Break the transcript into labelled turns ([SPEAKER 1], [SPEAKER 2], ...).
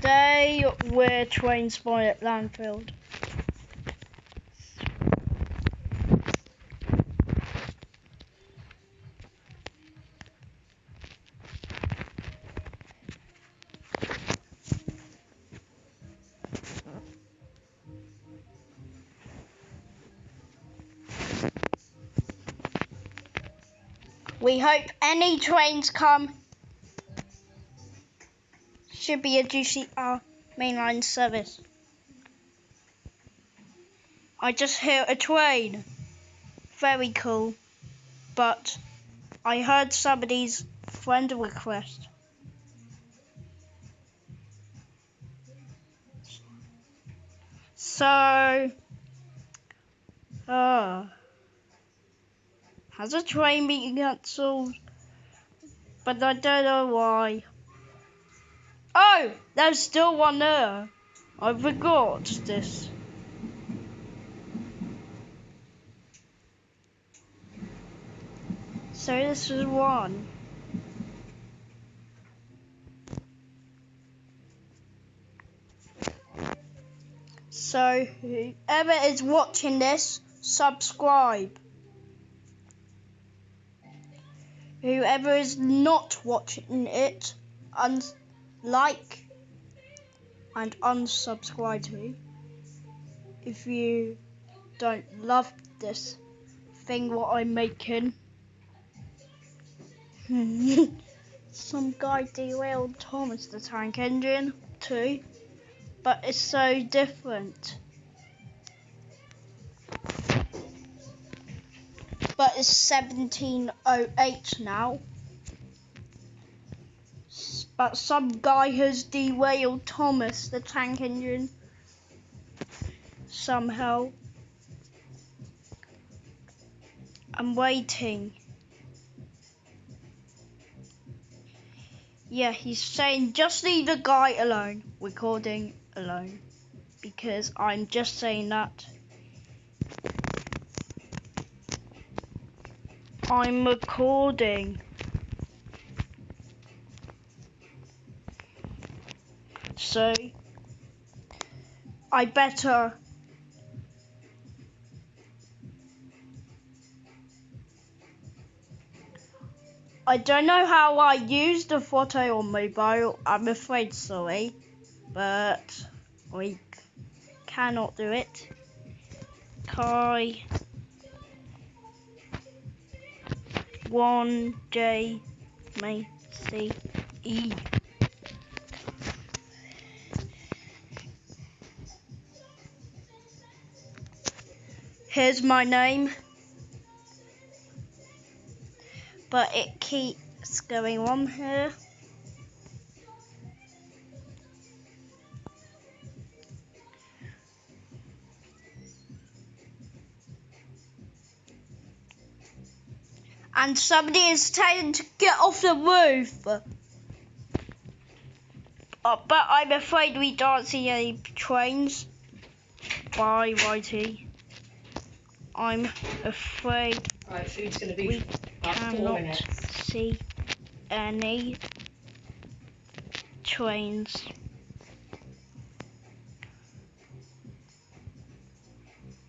[SPEAKER 1] Today we're train spotting at Landfield. We hope any trains come. Should be a GCR mainline service. I just hear a train. Very cool. But I heard somebody's friend request. So, has a train been cancelled? But I don't know why. Oh, there's still one there. I forgot this. So this is one. So whoever is watching this, subscribe. Whoever is not watching it, like and unsubscribe to me. If you don't love this thing what I'm making. Some guy derailed Thomas the Tank Engine too, but it's so different. But it's 17:08 now. But some guy has derailed Thomas the Tank Engine somehow. I'm waiting. Yeah, he's saying just leave the guy alone, recording alone, because I'm just saying that. I'm recording. So, I better. I don't know how I use the photo on mobile, I'm afraid, sorry, but I cannot do it. Kai 1J Macy E. Here's my name, but it keeps going on here. And somebody is telling to get off the roof. But I'm afraid we don't see any trains. Bye, Whitey. I'm afraid
[SPEAKER 2] food's going to be
[SPEAKER 1] we cannot see any trains.